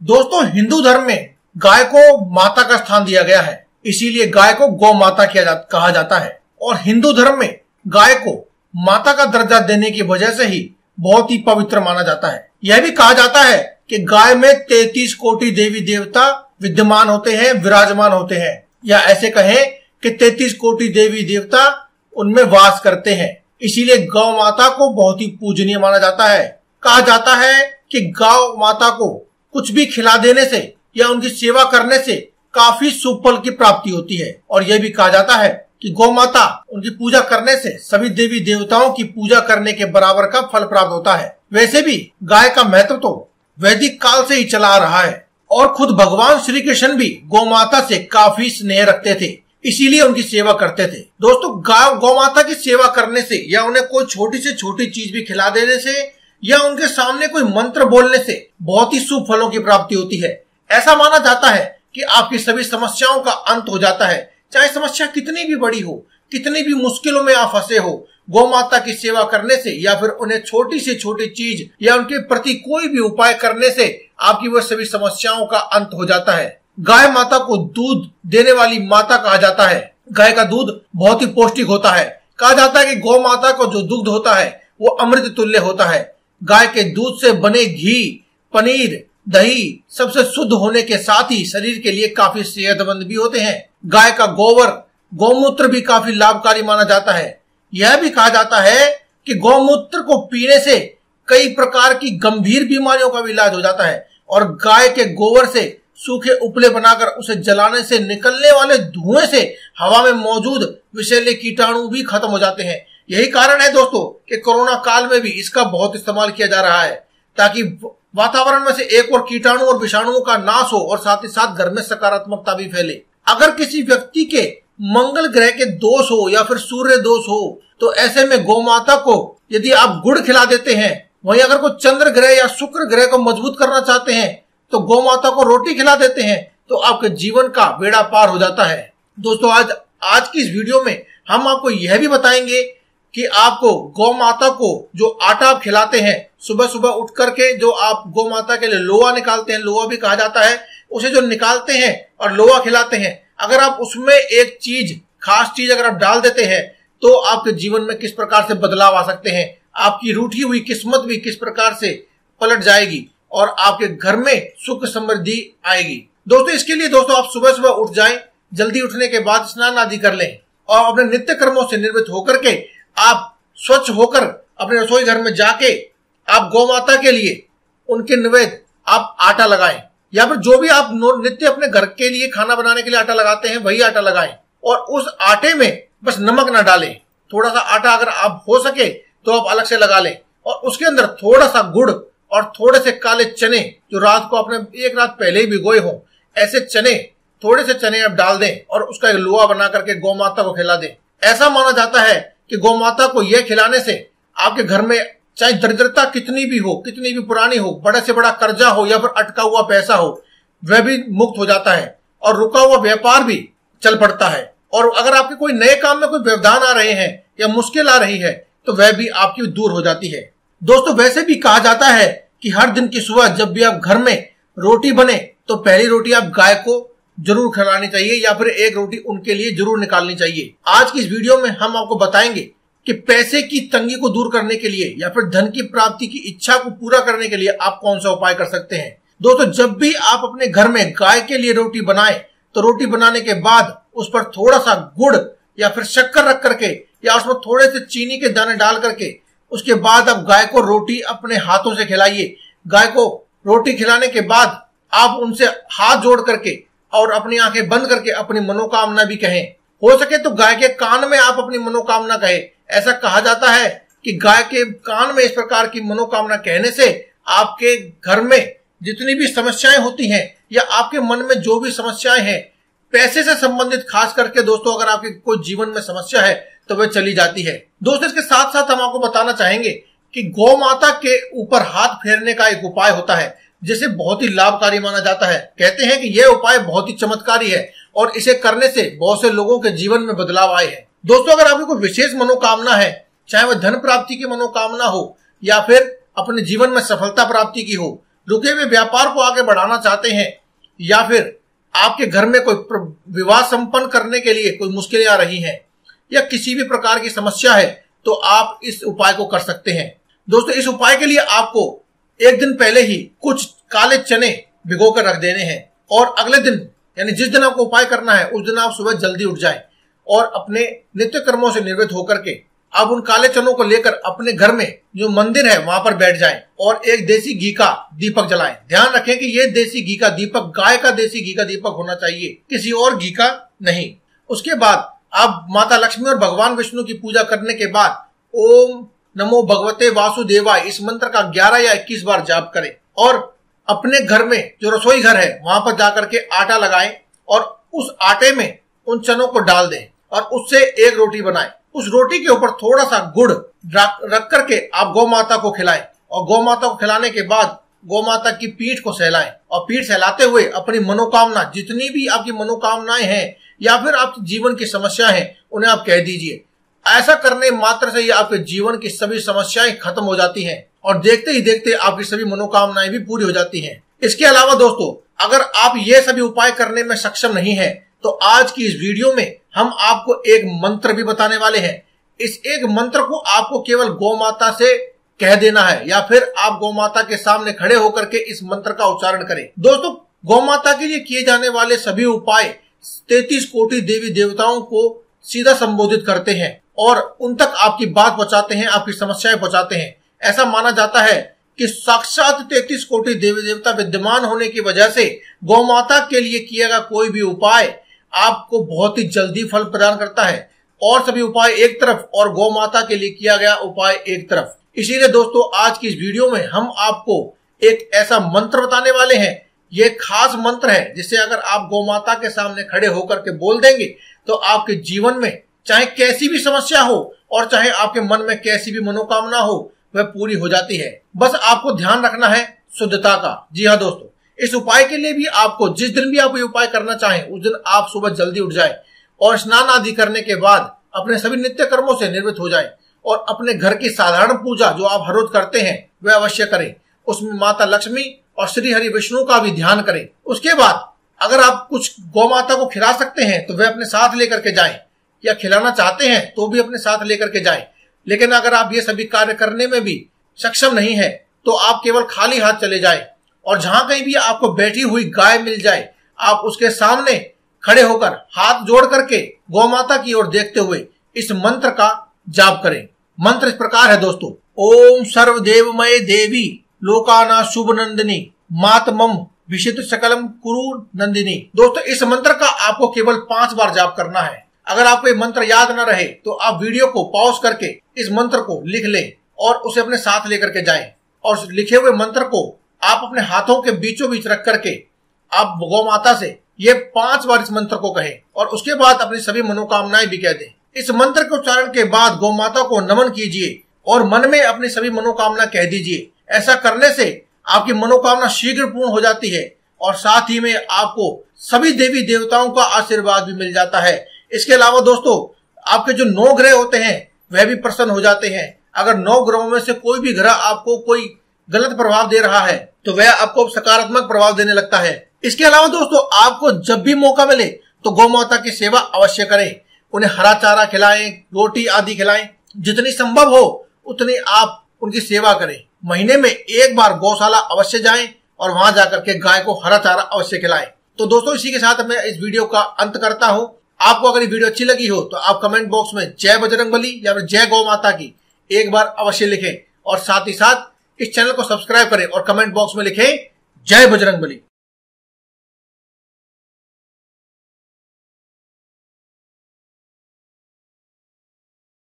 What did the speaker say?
दोस्तों, हिंदू धर्म में गाय को माता का स्थान दिया गया है, इसीलिए गाय को गौ माता कहा जाता है। और हिंदू धर्म में गाय को माता का दर्जा देने की वजह से ही बहुत ही पवित्र माना जाता है। यह भी कहा जाता है कि गाय में 33 कोटि देवी देवता विद्यमान होते हैं, विराजमान होते हैं, या ऐसे कहें कि 33 कोटि देवी देवता उनमें वास करते हैं। इसीलिए गौ माता को बहुत ही पूजनीय माना जाता है। कहा जाता है कि गौ माता को कुछ भी खिला देने से या उनकी सेवा करने से काफी शुभ फल की प्राप्ति होती है। और यह भी कहा जाता है कि गौ माता उनकी पूजा करने से सभी देवी देवताओं की पूजा करने के बराबर का फल प्राप्त होता है। वैसे भी गाय का महत्व तो वैदिक काल से ही चला आ रहा है और खुद भगवान श्री कृष्ण भी गौ माता से काफी स्नेह रखते थे, इसीलिए उनकी सेवा करते थे। दोस्तों, गौ माता की सेवा करने से या उन्हें कोई छोटी से छोटी चीज भी खिला देने से या उनके सामने कोई मंत्र बोलने से बहुत ही शुभ फलों की प्राप्ति होती है। ऐसा माना जाता है कि आपकी सभी समस्याओं का अंत हो जाता है, चाहे समस्या कितनी भी बड़ी हो, कितनी भी मुश्किलों में आप फंसे हो। गौ माता की सेवा करने से या फिर उन्हें छोटी से छोटी चीज या उनके प्रति कोई भी उपाय करने से आपकी वह सभी समस्याओं का अंत हो जाता है। गाय माता को दूध देने वाली माता कहा जाता है। गाय का दूध बहुत ही पौष्टिक होता है। कहा जाता है कि गौ माता को जो दूध होता है वो अमृत तुल्य होता है। गाय के दूध से बने घी, पनीर, दही सबसे शुद्ध होने के साथ ही शरीर के लिए काफी सेहतमंद भी होते हैं। गाय का गोबर, गौमूत्र भी काफी लाभकारी माना जाता है। यह भी कहा जाता है कि गौमूत्र को पीने से कई प्रकार की गंभीर बीमारियों का भी इलाज हो जाता है। और गाय के गोबर से सूखे उपले बनाकर उसे जलाने से निकलने वाले धुएं से हवा में मौजूद विषैले कीटाणु भी खत्म हो जाते हैं। यही कारण है दोस्तों कि कोरोना काल में भी इसका बहुत इस्तेमाल किया जा रहा है, ताकि वातावरण में से एक और कीटाणु और विषाणुओं का नाश हो और साथ ही साथ घर में सकारात्मकता भी फैले। अगर किसी व्यक्ति के मंगल ग्रह के दोष हो या फिर सूर्य दोष हो, तो ऐसे में गौ माता को यदि आप गुड़ खिला देते हैं, वहीं अगर कोई चंद्र ग्रह या शुक्र ग्रह को मजबूत करना चाहते हैं तो गौ माता को रोटी खिला देते हैं, तो आपके जीवन का बेड़ा पार हो जाता है। दोस्तों, आज की इस वीडियो में हम आपको यह भी बताएंगे कि आपको गौ माता को जो आटा आप खिलाते हैं, सुबह सुबह उठ करके जो आप गौ माता के लिए लोहा निकालते हैं, लोहा भी कहा जाता है, उसे जो निकालते हैं और लोहा खिलाते हैं, अगर आप उसमें एक चीज, खास चीज अगर आप डाल देते हैं तो आपके जीवन में किस प्रकार से बदलाव आ सकते हैं, आपकी रूठी हुई किस्मत भी किस प्रकार से पलट जाएगी और आपके घर में सुख समृद्धि आएगी। दोस्तों, इसके लिए दोस्तों आप सुबह सुबह उठ जाएं, जल्दी उठने के बाद स्नान आदि कर लें और अपने नित्य कर्मों से निवृत्त होकर के आप स्वच्छ होकर अपने रसोई घर में जाके आप गौ माता के लिए उनके निवेद आप आटा लगाएं, या फिर जो भी आप नित्य अपने घर के लिए खाना बनाने के लिए आटा लगाते हैं वही आटा लगाएं। और उस आटे में बस नमक ना डालें, थोड़ा सा आटा अगर आप हो सके तो आप अलग से लगा लें और उसके अंदर थोड़ा सा गुड़ और थोड़े से काले चने जो रात को आपने एक रात पहले ही भिगोए हों, ऐसे चने, थोड़े से चने आप डाल दें और उसका एक लोहा बना करके गौ माता को खिला दें। ऐसा माना जाता है कि गौ माता को यह खिलाने से आपके घर में चाहे दरिद्रता कितनी भी हो, कितनी भी पुरानी हो, बड़े से बड़ा कर्जा हो या फिर अटका हुआ पैसा हो, वह भी मुक्त हो जाता है और रुका हुआ व्यापार भी चल पड़ता है। और अगर आपके कोई नए काम में कोई व्यवधान आ रहे हैं या मुश्किल आ रही है तो वह भी आपकी दूर हो जाती है। दोस्तों, वैसे भी कहा जाता है कि हर दिन की सुबह जब भी आप घर में रोटी बने तो पहली रोटी आप गाय को जरूर खिलानी चाहिए या फिर एक रोटी उनके लिए जरूर निकालनी चाहिए। आज की इस वीडियो में हम आपको बताएंगे कि पैसे की तंगी को दूर करने के लिए या फिर धन की प्राप्ति की इच्छा को पूरा करने के लिए आप कौन सा उपाय कर सकते हैं। दोस्तों, जब भी आप अपने घर में गाय के लिए रोटी बनाएं तो रोटी बनाने के बाद उस पर थोड़ा सा गुड़ या फिर शक्कर रख करके या उसमें थोड़े से चीनी के दाने डाल करके उसके बाद आप गाय को रोटी अपने हाथों से खिलाइए। गाय को रोटी खिलाने के बाद आप उनसे हाथ जोड़ करके और अपनी आंखें बंद करके अपनी मनोकामना भी कहें। हो सके तो गाय के कान में आप अपनी मनोकामना कहें। ऐसा कहा जाता है कि गाय के कान में इस प्रकार की मनोकामना कहने से आपके घर में जितनी भी समस्याएं होती हैं या आपके मन में जो भी समस्याएं हैं पैसे से संबंधित, खास करके दोस्तों अगर आपके कोई जीवन में समस्या है तो वह चली जाती है। दोस्तों, इसके साथ साथ हम आपको बताना चाहेंगे कि गौ माता के ऊपर हाथ फेरने का एक उपाय होता है जिसे बहुत ही लाभकारी माना जाता है। कहते हैं कि यह उपाय बहुत ही चमत्कारी है और इसे करने से बहुत से लोगों के जीवन में बदलाव आए हैं। दोस्तों, अगर आपकी कोई विशेष मनोकामना है, चाहे वह धन प्राप्ति की मनोकामना हो या फिर अपने जीवन में सफलता प्राप्ति की हो, रुके हुए व्यापार को आगे बढ़ाना चाहते हैं या फिर आपके घर में कोई विवाह संपन्न करने के लिए कोई मुश्किलें आ रही हैं या किसी भी प्रकार की समस्या है तो आप इस उपाय को कर सकते हैं। दोस्तों इस उपाय के लिए आपको एक दिन पहले ही कुछ काले चने भिगो कर रख देने हैं और अगले दिन यानी जिस दिन आपको उपाय करना है उस दिन आप सुबह जल्दी उठ जाएं और अपने नित्य कर्मों से निवृत्त होकर के आप उन काले चनों को लेकर अपने घर में जो मंदिर है वहां पर बैठ जाएं और एक देसी घी का दीपक जलाएं। ध्यान रखें कि ये देसी घी का दीपक गाय का देसी घी का दीपक होना चाहिए, किसी और घी का नहीं। उसके बाद आप माता लक्ष्मी और भगवान विष्णु की पूजा करने के बाद ओम नमो भगवते वासुदेवाय इस मंत्र का 11 या 21 बार जाप करें और अपने घर में जो रसोई घर है वहां पर जाकर के आटा लगाएं और उस आटे में उन चनों को डाल दें और उससे एक रोटी बनाएं। उस रोटी के ऊपर थोड़ा सा गुड़ रख करके आप गौ माता को खिलाएं और गौ माता को खिलाने के बाद गौ माता की पीठ को सहलाएं और पीठ सहलाते हुए अपनी मनोकामना जितनी भी आपकी मनोकामनाएं हैं या फिर आपके जीवन की समस्या है उन्हें आप कह दीजिए। ऐसा करने मात्र से ही आपके जीवन की सभी समस्याएं खत्म हो जाती हैं और देखते ही देखते आपकी सभी मनोकामनाएं भी पूरी हो जाती हैं। इसके अलावा दोस्तों अगर आप ये सभी उपाय करने में सक्षम नहीं है तो आज की इस वीडियो में हम आपको एक मंत्र भी बताने वाले हैं। इस एक मंत्र को आपको केवल गौ माता से कह देना है या फिर आप गौ माता के सामने खड़े होकर के इस मंत्र का उच्चारण करें। दोस्तों गौ माता के लिए किए जाने वाले सभी उपाय 33 कोटि देवी देवताओं को सीधा संबोधित करते हैं और उन तक आपकी बात पहुंचाते हैं, आपकी समस्याएं पहुंचाते हैं। ऐसा माना जाता है कि साक्षात 33 कोटि देवी देवता विद्यमान होने की वजह से गौ माता के लिए किया गया कोई भी उपाय आपको बहुत ही जल्दी फल प्रदान करता है और सभी उपाय एक तरफ और गौ माता के लिए किया गया उपाय एक तरफ। इसीलिए दोस्तों आज की इस वीडियो में हम आपको एक ऐसा मंत्र बताने वाले हैं। ये खास मंत्र है जिसे अगर आप गौ माता के सामने खड़े होकर के बोल देंगे तो आपके जीवन में चाहे कैसी भी समस्या हो और चाहे आपके मन में कैसी भी मनोकामना हो वह पूरी हो जाती है। बस आपको ध्यान रखना है शुद्धता का। जी हाँ दोस्तों, इस उपाय के लिए भी आपको जिस दिन भी आप ये उपाय करना चाहें उस दिन आप सुबह जल्दी उठ जाएं और स्नान आदि करने के बाद अपने सभी नित्य कर्मों से निवृत्त हो जाएं और अपने घर की साधारण पूजा जो आप हर रोज करते हैं वह अवश्य करें। उसमें माता लक्ष्मी और श्री हरि विष्णु का भी ध्यान करें। उसके बाद अगर आप कुछ गौ माता को खिला सकते हैं तो वह अपने साथ लेकर के जाएं या खिलाना चाहते हैं तो भी अपने साथ लेकर के जाएं। लेकिन अगर आप ये सभी कार्य करने में भी सक्षम नहीं है तो आप केवल खाली हाथ चले जाएं और जहां कहीं भी आपको बैठी हुई गाय मिल जाए आप उसके सामने खड़े होकर हाथ जोड़ करके गौ माता की ओर देखते हुए इस मंत्र का जाप करें। मंत्र इस प्रकार है दोस्तों, ओम सर्वदेवमय देवी लोकाना शुभ नंदिनी मातमम विशित सकलम कुरु नंदिनी। दोस्तों इस मंत्र का आपको केवल 5 बार जाप करना है। अगर आपको ये मंत्र याद न रहे तो आप वीडियो को पॉज करके इस मंत्र को लिख लें और उसे अपने साथ लेकर के जाएं और लिखे हुए मंत्र को आप अपने हाथों के बीचों बीच रख करके आप गौ माता से ये 5 बार इस मंत्र को कहें और उसके बाद अपनी सभी मनोकामनाएं भी कह दें। इस मंत्र के उच्चारण के बाद गौ माता को नमन कीजिए और मन में अपनी सभी मनोकामना कह दीजिए। ऐसा करने से आपकी मनोकामना शीघ्र पूर्ण हो जाती है और साथ ही में आपको सभी देवी देवताओं का आशीर्वाद भी मिल जाता है। इसके अलावा दोस्तों आपके जो 9 ग्रह होते हैं वह भी प्रसन्न हो जाते हैं। अगर 9 ग्रहों में से कोई भी ग्रह आपको कोई गलत प्रभाव दे रहा है तो वह आपको सकारात्मक प्रभाव देने लगता है। इसके अलावा दोस्तों आपको जब भी मौका मिले तो गौ माता की सेवा अवश्य करें। उन्हें हरा चारा खिलाएं, रोटी आदि खिलाएं, जितनी संभव हो उतनी आप उनकी सेवा करें। महीने में 1 बार गौशाला अवश्य जाएं और वहां जाकर के गाय को हरा चारा अवश्य खिलाएं। तो दोस्तों इसी के साथ मैं इस वीडियो का अंत करता हूं। आपको अगर ये वीडियो अच्छी लगी हो तो आप कमेंट बॉक्स में जय बजरंगबली या फिर जय गौ माता की एक बार अवश्य लिखें और साथ ही साथ इस चैनल को सब्सक्राइब करें और कमेंट बॉक्स में लिखें जय बजरंगबली।